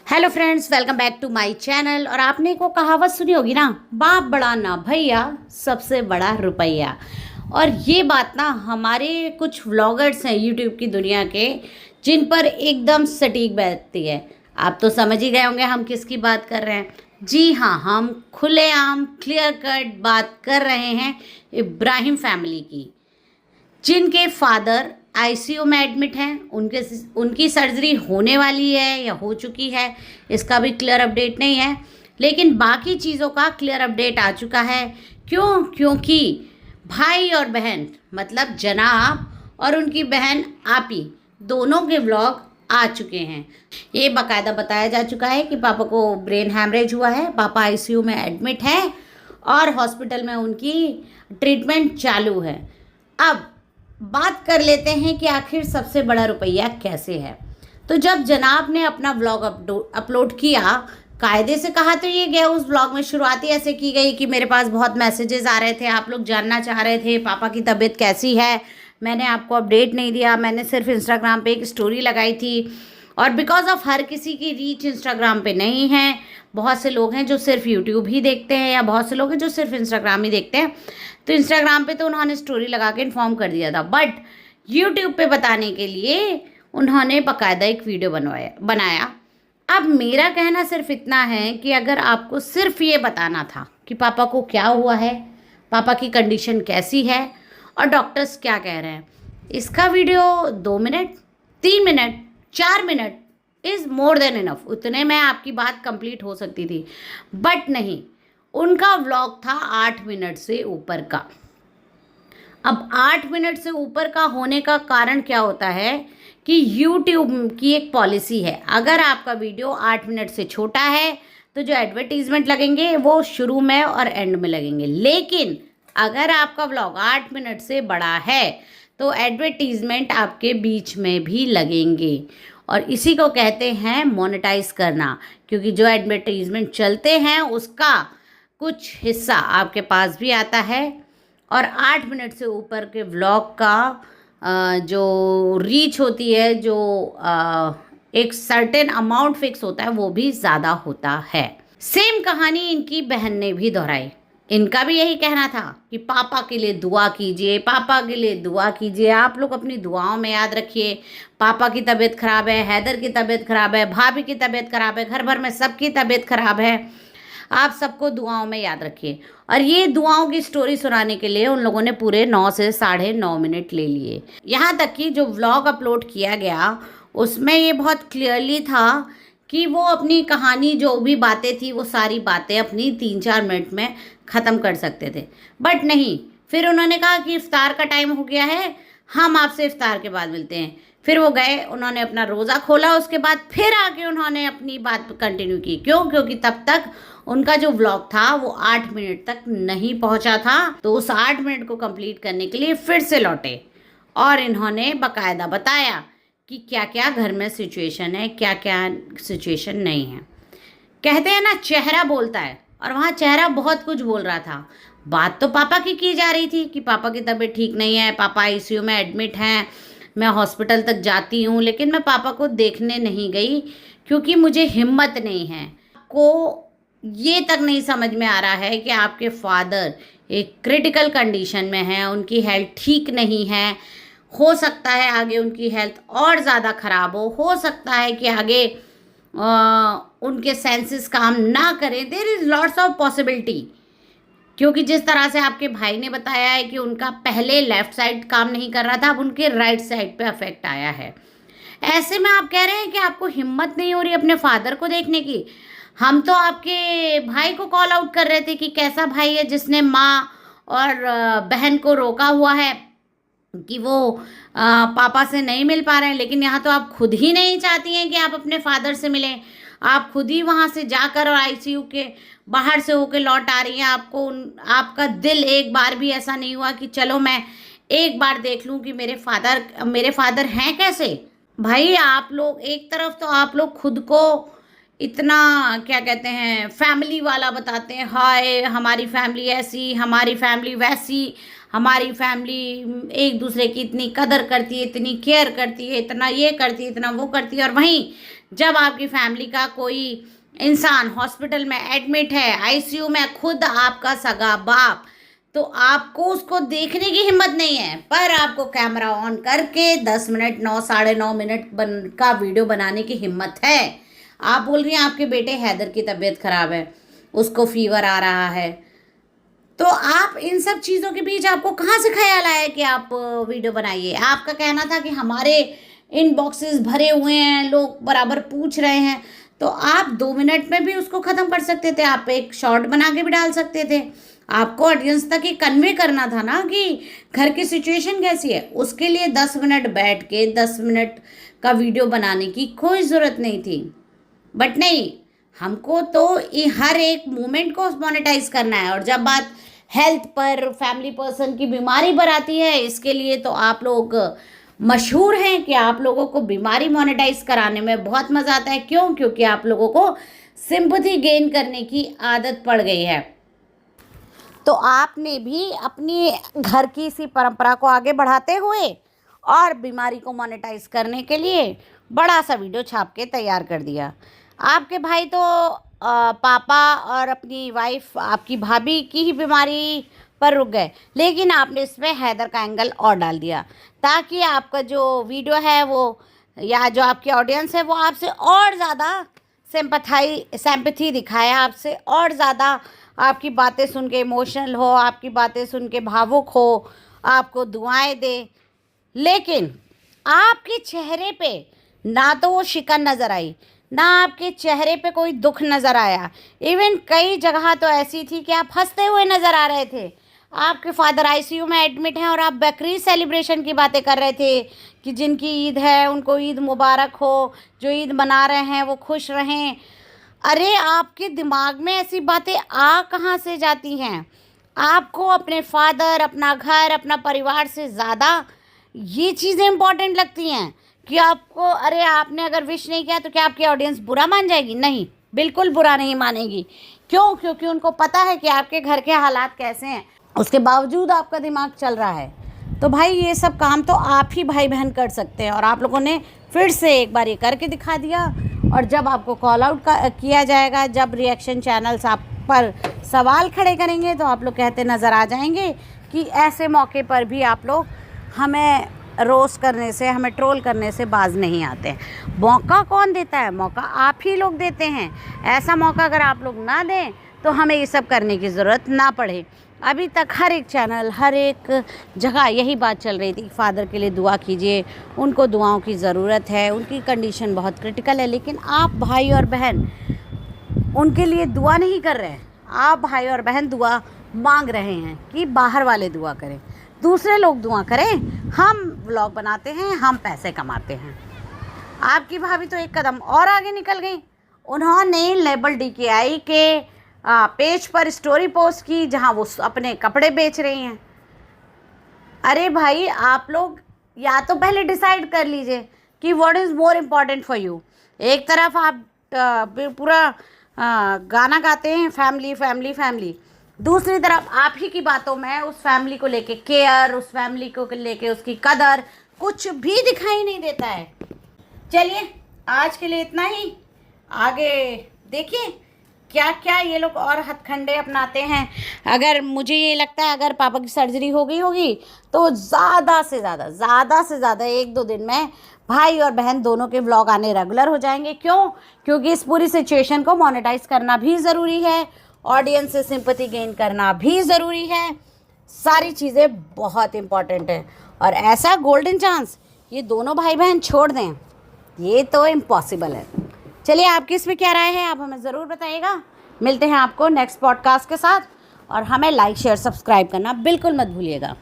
Hello friends, welcome back to my channel. और आपने को कहावत सुनी होगी ना, बाप बड़ा ना भैया, सबसे बड़ा रुपया। और ये बात ना हमारे कुछ व्लॉगर्स हैं यूट्यूब की दुनिया के, जिन पर एकदम सटीक बैठती है। आप तो समझ ही गए होंगे हम किसकी बात कर रहे हैं। जी हाँ, हम खुलेआम क्लियर कट बात कर रहे हैं इब्राहिम फैमिली की, जिनके फादर आईसीयू में एडमिट हैं। उनकी सर्जरी होने वाली है या हो चुकी है, इसका भी क्लियर अपडेट नहीं है, लेकिन बाकी चीज़ों का क्लियर अपडेट आ चुका है। क्योंकि भाई और बहन, मतलब जनाब और उनकी बहन आपी, दोनों के व्लॉग आ चुके हैं। ये बाकायदा बताया जा चुका है कि पापा को ब्रेन हैमरेज हुआ है, पापा आईसीयू में एडमिट हैं और हॉस्पिटल में उनकी ट्रीटमेंट चालू है। अब बात कर लेते हैं कि आखिर सबसे बड़ा रुपया कैसे है। तो जब जनाब ने अपना व्लॉग अपलोड किया, कायदे से कहा तो ये गया, उस व्लॉग में शुरुआती ऐसे की गई कि मेरे पास बहुत मैसेजेस आ रहे थे, आप लोग जानना चाह रहे थे पापा की तबीयत कैसी है। मैंने आपको अपडेट नहीं दिया, मैंने सिर्फ इंस्टाग्राम पे एक स्टोरी लगाई थी। और बिकॉज ऑफ हर किसी की रीच इंस्टाग्राम पे नहीं है, बहुत से लोग हैं जो सिर्फ यूट्यूब ही देखते हैं, या बहुत से लोग हैं जो सिर्फ इंस्टाग्राम ही देखते हैं, तो इंस्टाग्राम पे तो उन्होंने स्टोरी लगा के इन्फॉर्म कर दिया था। बट यूट्यूब पे बताने के लिए उन्होंने बाकायदा एक वीडियो बनाया। अब मेरा कहना सिर्फ इतना है कि अगर आपको सिर्फ ये बताना था कि पापा को क्या हुआ है, पापा की कंडीशन कैसी है और डॉक्टर्स क्या कह रहे हैं, इसका video 2 minute, 3 minute, 4 minute is more than enough, उतने में आपकी बात कंप्लीट हो सकती थी। बट नहीं, उनका व्लॉग था 8 मिनट से ऊपर का। अब 8 मिनट से ऊपर का होने का कारण क्या होता है कि यूट्यूब की एक पॉलिसी है, अगर आपका वीडियो 8 मिनट से छोटा है तो जो एडवर्टीजमेंट लगेंगे वो शुरू में और एंड में लगेंगे। लेकिन अगर आपका व्लॉग 8 मिनट से बड़ा है तो एडवर्टीजमेंट आपके बीच में भी लगेंगे, और इसी को कहते हैं मोनेटाइज करना। क्योंकि जो एडवर्टीजमेंट चलते हैं उसका कुछ हिस्सा आपके पास भी आता है, और 8 मिनट से ऊपर के व्लॉग का जो रीच होती है, जो एक सर्टेन अमाउंट फिक्स होता है, वो भी ज़्यादा होता है। सेम कहानी इनकी बहन ने भी दोहराई। इनका भी यही कहना था कि पापा के लिए दुआ कीजिए, पापा के लिए दुआ कीजिए, आप लोग अपनी दुआओं में याद रखिए। पापा की तबीयत ख़राब है, हैदर की तबीयत ख़राब है, भाभी की तबीयत ख़राब है, घर भर में सबकी तबीयत ख़राब है, आप सबको दुआओं में याद रखिए। और ये दुआओं की स्टोरी सुनाने के लिए उन लोगों ने पूरे 9 से 9.5 मिनट ले लिए। यहाँ तक कि जो व्लॉग अपलोड किया गया उसमें ये बहुत क्लियरली था कि वो अपनी कहानी, जो भी बातें थी, वो सारी बातें अपनी 3-4 मिनट में ख़त्म कर सकते थे। बट नहीं, फिर उन्होंने कहा कि इफ्तार का टाइम हो गया है, हम आपसे इफ्तार के बाद मिलते हैं। फिर वो गए, उन्होंने अपना रोज़ा खोला, उसके बाद फिर आके उन्होंने अपनी बात कंटिन्यू की। क्योंकि तब तक उनका जो व्लॉग था वो 8 मिनट तक नहीं पहुंचा था। तो उस 8 मिनट को कंप्लीट करने के लिए फिर से लौटे और इन्होंने बाकायदा बताया कि क्या क्या घर में सिचुएशन है, क्या क्या सिचुएशन नहीं है। कहते हैं ना, चेहरा बोलता है, और वहाँ चेहरा बहुत कुछ बोल रहा था। बात तो पापा की जा रही थी कि पापा की तबीयत ठीक नहीं है, पापा आईसीयू में एडमिट हैं, मैं हॉस्पिटल तक जाती हूँ, लेकिन मैं पापा को देखने नहीं गई क्योंकि मुझे हिम्मत नहीं है। को ये तक नहीं समझ में आ रहा है कि आपके फादर एक क्रिटिकल कंडीशन में हैं, उनकी हेल्थ ठीक नहीं है, हो सकता है आगे उनकी हेल्थ और ज़्यादा ख़राब हो सकता है कि आगे उनके सेंसेस काम ना करें। There is lots of possibility. क्योंकि जिस तरह से आपके भाई ने बताया है कि उनका पहले लेफ़्ट साइड काम नहीं कर रहा था, अब उनके राइट साइड पे अफेक्ट आया है। ऐसे में आप कह रहे हैं कि आपको हिम्मत नहीं हो रही अपने फादर को देखने की। हम तो आपके भाई को कॉल आउट कर रहे थे कि कैसा भाई है जिसने माँ और बहन को रोका हुआ है कि वो पापा से नहीं मिल पा रहे हैं। लेकिन यहाँ तो आप खुद ही नहीं चाहती हैं कि आप अपने फादर से मिलें। आप खुद ही वहाँ से जाकर और आईसीयू के बाहर से होकर लौट आ रही हैं। आपका दिल एक बार भी ऐसा नहीं हुआ कि चलो मैं एक बार देख लूँ कि मेरे फादर हैं कैसे। भाई, आप लोग एक तरफ तो आप लोग खुद को इतना क्या कहते हैं, फैमिली वाला बताते हैं, हाय हमारी फैमिली ऐसी, हमारी फैमिली वैसी, हमारी फैमिली एक दूसरे की इतनी कदर करती है, इतनी केयर करती है, इतना ये करती है, इतना वो करती है। और वहीं जब आपकी फैमिली का कोई इंसान हॉस्पिटल में एडमिट है, आईसीयू में, खुद आपका सगा बाप, तो आपको उसको देखने की हिम्मत नहीं है, पर आपको कैमरा ऑन करके 10 मिनट 9 साढ़े 9 मिनट का वीडियो बनाने की हिम्मत है। आप बोल रही हैं आपके बेटे हैदर की तबीयत खराब है, उसको फीवर आ रहा है, तो आप इन सब चीज़ों के बीच आपको कहाँ से ख्याल आया कि आप वीडियो बनाइए? आपका कहना था कि हमारे इनबॉक्सेस भरे हुए हैं, लोग बराबर पूछ रहे हैं, तो आप 2 मिनट में भी उसको ख़त्म कर सकते थे। आप एक शॉर्ट बना के भी डाल सकते थे। आपको ऑडियंस तक ये कन्वे करना था ना कि घर की सिचुएशन कैसी है। उसके लिए 10 मिनट बैठ के 10 मिनट का वीडियो बनाने की कोई ज़रूरत नहीं थी। बट नहीं, हमको तो हर एक मोमेंट को मोनेटाइज करना है, और जब बात हेल्थ पर, फैमिली पर्सन की बीमारी पर आती है, इसके लिए तो आप लोग मशहूर हैं कि आप लोगों को बीमारी मोनेटाइज कराने में बहुत मज़ा आता है। क्यों? क्योंकि आप लोगों को सिंपैथी गेन करने की आदत पड़ गई है। तो आपने भी अपनी घर की इसी परंपरा को आगे बढ़ाते हुए और बीमारी को मोनेटाइज करने के लिए बड़ा सा वीडियो छाप के तैयार कर दिया। आपके भाई तो पापा और अपनी वाइफ, आपकी भाभी की ही बीमारी पर रुक गए, लेकिन आपने इसमें हैदर का एंगल और डाल दिया, ताकि आपका जो वीडियो है वो, या जो आपकी ऑडियंस है वो आपसे और ज़्यादा सिंपैथी दिखाए, आपसे और ज़्यादा आपकी बातें सुन के इमोशनल हो, आपकी बातें सुन के भावुक हो, आपको दुआएं दे। लेकिन आपके चेहरे पे ना तो वो शिकन नज़र आई, ना आपके चेहरे पे कोई दुख नज़र आया। इवन कई जगह तो ऐसी थी कि आप हंसते हुए नज़र आ रहे थे। आपके फादर आईसीयू में एडमिट हैं और आप बकरीद सेलिब्रेशन की बातें कर रहे थे कि जिनकी ईद है उनको ईद मुबारक हो, जो ईद मना रहे हैं वो खुश रहें। अरे आपके दिमाग में ऐसी बातें आ कहाँ से जाती हैं? आपको अपने फादर, अपना घर, अपना परिवार से ज़्यादा ये चीज़ें इम्पॉर्टेंट लगती हैं कि आपको, अरे आपने अगर विश नहीं किया तो क्या आपकी ऑडियंस बुरा मान जाएगी? नहीं, बिल्कुल बुरा नहीं मानेगी। क्यों? क्योंकि उनको पता है कि आपके घर के हालात कैसे हैं, उसके बावजूद आपका दिमाग चल रहा है। तो भाई ये सब काम तो आप ही भाई बहन कर सकते हैं, और आप लोगों ने फिर से एक बार ये करके दिखा दिया। और जब आपको कॉल आउट किया जाएगा, जब रिएक्शन चैनल्स आप पर सवाल खड़े करेंगे, तो आप लोग कहते नज़र आ जाएंगे कि ऐसे मौके पर भी आप लोग हमें रोस्ट करने से, हमें ट्रोल करने से बाज नहीं आते। मौका कौन देता है? मौका आप ही लोग देते हैं। ऐसा मौका अगर आप लोग ना दें तो हमें ये सब करने की ज़रूरत ना पड़े। अभी तक हर एक चैनल, हर एक जगह यही बात चल रही थी, फादर के लिए दुआ कीजिए, उनको दुआओं की ज़रूरत है, उनकी कंडीशन बहुत क्रिटिकल है। लेकिन आप भाई और बहन उनके लिए दुआ नहीं कर रहे हैं, आप भाई और बहन दुआ मांग रहे हैं कि बाहर वाले दुआ करें, दूसरे लोग दुआ करें, हम व्लॉग बनाते हैं, हम पैसे कमाते हैं। आपकी भाभी तो एक कदम और आगे निकल गई। उन्होंने लेबल DKI के पेज पर स्टोरी पोस्ट की जहां वो अपने कपड़े बेच रही हैं। अरे भाई, आप लोग या तो पहले डिसाइड कर लीजिए कि what is more important for you. एक तरफ आप पूरा गाना गाते हैं फैमिली फैमिली फैमिली, दूसरी तरफ आप ही की बातों में उस फैमिली को लेके केयर, उस फैमिली को लेके उसकी कदर कुछ भी दिखाई नहीं देता है। चलिए आज के लिए इतना ही। आगे देखिए क्या क्या ये लोग और हथकंडे अपनाते हैं। अगर मुझे ये लगता है अगर पापा की सर्जरी हो गई होगी तो ज़्यादा से ज़्यादा 1-2 दिन में भाई और बहन दोनों के व्लॉग आने रेगुलर हो जाएंगे। क्यों? क्योंकि इस पूरी सिचुएशन को मोनेटाइज करना भी ज़रूरी है, ऑडियंस से सिंपैथी गेन करना भी ज़रूरी है। सारी चीज़ें बहुत इम्पॉर्टेंट है, और ऐसा गोल्डन चांस ये दोनों भाई बहन छोड़ दें, ये तो इम्पॉसिबल है। चलिए आपकी इसमें क्या राय है, आप हमें ज़रूर बताइएगा। मिलते हैं आपको नेक्स्ट पॉडकास्ट के साथ, और हमें लाइक शेयर सब्सक्राइब करना बिल्कुल मत भूलिएगा।